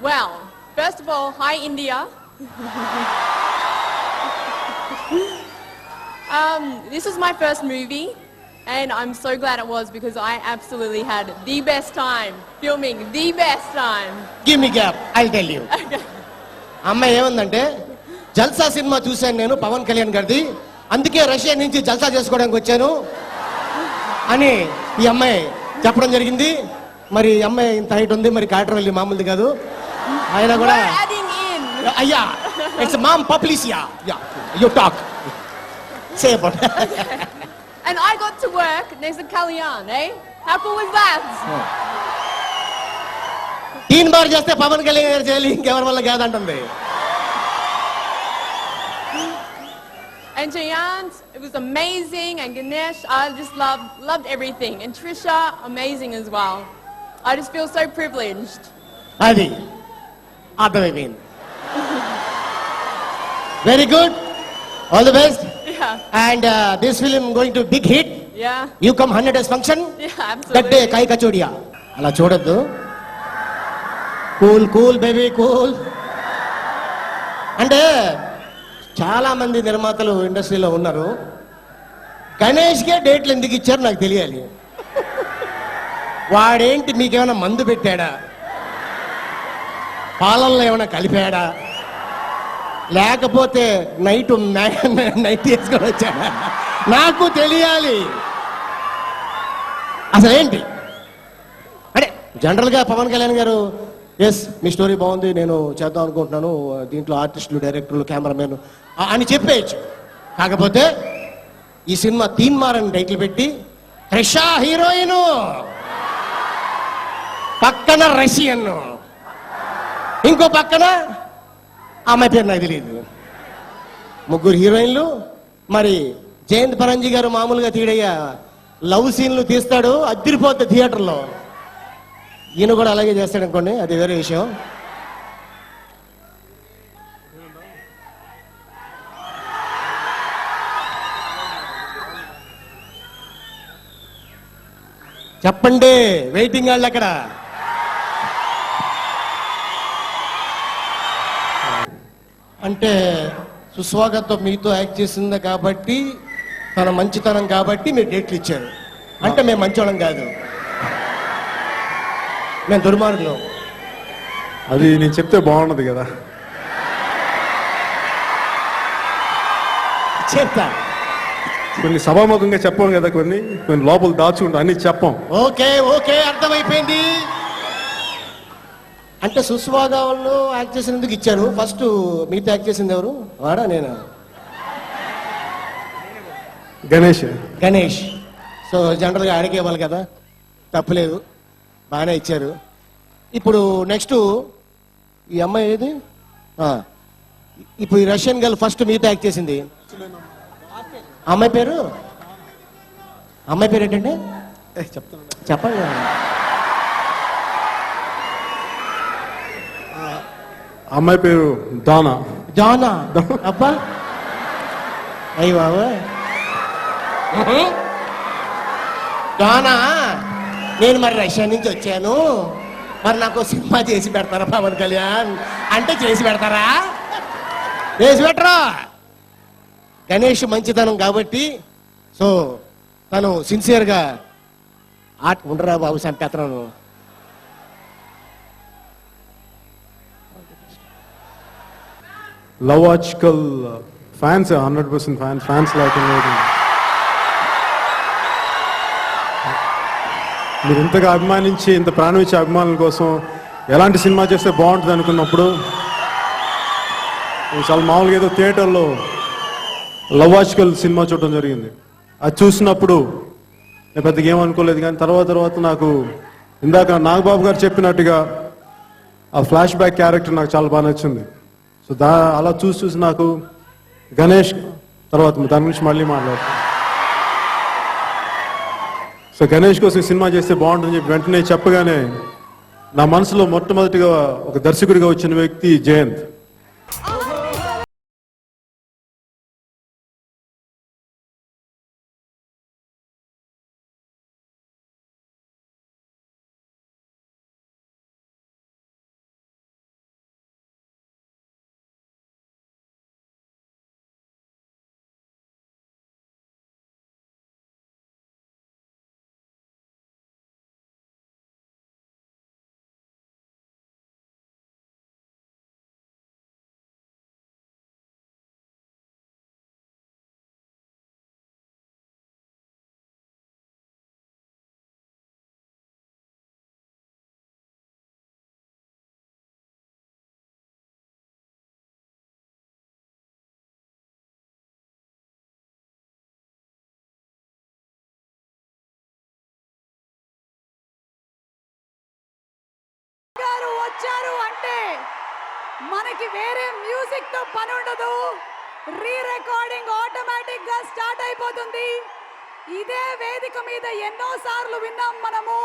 Well, first of all, hi India. This was my first movie, and I'm so glad it was because I absolutely had the best time filming. The best time. Give me gap I tell you. అమ్మాయి ఏముందంటే జల్సా cinema చూశాను నేను పవన్ కళ్యాణ్ గారిది, అందుకే Russia నుంచి జల్సా చేసుకోవడానికి వచ్చాను అని ఈ అమ్మాయి చెప్పడం జరిగింది. మరి ఈ అమ్మాయి ఇంత హైట్ ఉంది, మరి కాటరవల్లి మామూలుది కాదు. ఆయన కూడా We're adding in. అయ్యా ఇట్స్ మామ్ పప్లిసియా yeah you talk say about. And I got to work next to Kalyan, eh? How cool was that? 3 bar చేస్తే పవన్ కళ్యాణ్ గారు చేయాలి, ఇంకెవరి వల్ల కాదంటుంది. And Jayant, it was amazing, and Ganesh, I just loved everything. And Trisha, amazing as well. I just feel so privileged. అది అర్థమైపోయింది. Very good, all the best. Yeah. And this film going to big hit. Yeah. You come 100 days function Yeah, that day absolutely. కాయ కచోడియా. అలా చూడొద్దు. Cool cool baby cool. అంటే చాలా మంది నిర్మాతలు ఇండస్ట్రీలో ఉన్నారు, గణేష్కే డేట్లు ఎందుకు ఇచ్చారు నాకు తెలియాలి. వాడేంటి మీకేమైనా మందు పెట్టాడా, పాలల్లో ఏమైనా కలిపాడా, లేకపోతే నైట్ వేసుకొని వచ్చాడా, నాకు తెలియాలి అసలేంటి. అంటే జనరల్గా పవన్ కళ్యాణ్ గారు ఎస్ మీ స్టోరీ బాగుంది, నేను చేద్దాం అనుకుంటున్నాను, దీంట్లో ఆర్టిస్టులు, డైరెక్టర్లు, కెమెరామెన్ అని చెప్పేయచ్చు. కాకపోతే ఈ సినిమా తీన్మార్ అని టైటిల్ పెట్టి రష్యా హీరోయిన్ పక్కన రష్యన్, ఇంకో పక్కన అమ్మాయి పేరు నాకు తెలియదు, ముగ్గురు హీరోయిన్లు. మరి జయంత్ పరంజీ గారు మామూలుగా తీడయ్యా లవ్ సీన్లు తీస్తాడు, అదిరిపోద్ది థియేటర్లో. ఈయన కూడా అలాగే చేస్తాడు అనుకోండి, అది వేరే విషయం. చెప్పండి వెయిటింగ్ వాళ్ళు అక్కడ. అంటే సుస్వాగతం మీతో యాక్ట్ చేసింది కాబట్టి, తన మంచితనం కాబట్టి మీరు డేట్లు ఇచ్చారు. అంటే మేము మంచోళ్ళం కాదు, మేము దుర్మార్గులం. అది నేను చెప్తే బాగున్నది కదా. చెప్తా. కొన్ని సభాముఖంగా చెప్పాం కదా, కొన్ని కొన్ని లోపల దాచుకుంటాం, అన్ని చెప్పాం. ఓకే ఓకే అర్థమైపోయింది. అంటే సుస్వాగంలో యాక్ట్ చేసినందుకు ఇచ్చారు. ఫస్ట్ మీతో యాక్ట్ చేసింది ఎవరు? వాడా నేను? గణేష్. గణేష్. సో జనరల్గా అడిగేవాళ్ళు కదా, తప్పులేదు, బాగానే ఇచ్చారు. ఇప్పుడు నెక్స్ట్ ఈ అమ్మాయి ఏది, ఇప్పుడు ఈ రష్యన్ గర్ల్ ఫస్ట్ మీతో యాక్ట్ చేసింది అమ్మాయి పేరు, అమ్మాయి పేరు ఏంటంటే చెప్తాను, చెప్పండి. అమ్మాయి పేరు దానా. జానా. అబ్బా అయ్యి బాబు, జానా. నేను మరి రష్యా నుంచి వచ్చాను, మరి నాకు సినిమా చేసి పెడతారా పవన్ కళ్యాణ్ అంటే చేసి పెడతారా? చేసి పెట్టరా. గణేష్ మంచితనం కాబట్టి, సో తను సిన్సియర్గా ఉండరా బాబు సంపేతను. లవాజికల్ ఫ్యాన్స్, 100% ఫ్యాన్స్ లేకుండా మీరు ఇంతగా అభిమానించి, ఇంత ప్రాణం ఇచ్చే అభిమానుల కోసం ఎలాంటి సినిమా చేస్తే బాగుంటుంది అనుకున్నప్పుడు, చాలా మామూలుగా ఏదో థియేటర్లో లవాజికల్ సినిమా చూడటం జరిగింది. అది చూసినప్పుడు నేను పెద్దగా ఏమనుకోలేదు, కానీ తర్వాత నాకు ఇందాక నాగబాబు గారు చెప్పినట్టుగా ఆ ఫ్లాష్ బ్యాక్ క్యారెక్టర్ నాకు చాలా బాగా నచ్చింది. సో అలా చూసి నాకు గణేష్ తర్వాత దాని గురించి మళ్ళీ మాట్లాడతాను. సో గణేష్ కోసం సినిమా చేస్తే బాగుంటుందని చెప్పి వెంటనే చెప్పగానే నా మనసులో మొట్టమొదటిగా ఒక దర్శకుడిగా వచ్చిన వ్యక్తి జయంత్. అంటే మనకి వేరే మ్యూజిక్ తో పని ఉండదు, రీ రికార్డింగ్ ఆటోమేటిక్ గా స్టార్ట్ అయిపోతుంది. ఇదే వేదిక మీద ఎన్నో సార్లు విన్నాం మనము.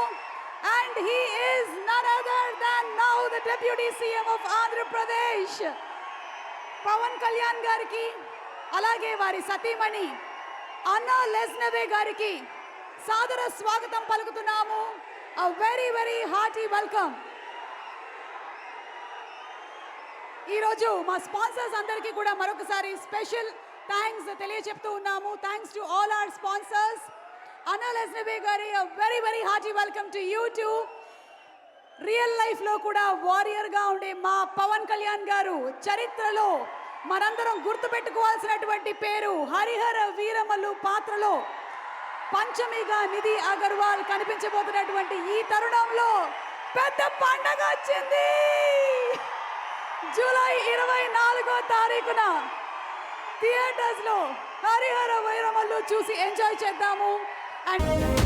And he is none other than now the deputy CM of Andhra Pradesh Pawan Kalyan గారికి, అలాగే వారి సతీమణి అన్నా లెజ్నవే గారికి సాదర స్వాగతం పలుకుతున్నాము. A very very hearty welcome. ఈరోజు మా స్పాన్సర్స్ అందరికీ కూడా మరొకసారి స్పెషల్ థ్యాంక్స్ తెలియజెప్తూ ఉన్నాము. Thanks to all our sponsors. అన్నా లెజ్నవే గారి a very very hearty welcome to you too. Real life లో కూడా వారియర్ గా ఉండే మా పవన్ కళ్యాణ్ గారు చరిత్రలో మనందరం గుర్తుపెట్టుకోవాల్సినటువంటి పేరు. హరిహర వీరమల్లు పాత్రలో పంచమిగా నిధి అగర్వాల్ కనిపించబోతున్నటువంటి ఈ తరుణంలో పెద్ద పండగ వచ్చింది. జూలై 24వ తారీఖున థియేటర్స్ లో హరిహర వీరమల్లు చూసి ఎంజాయ్ చేద్దాము. అండ్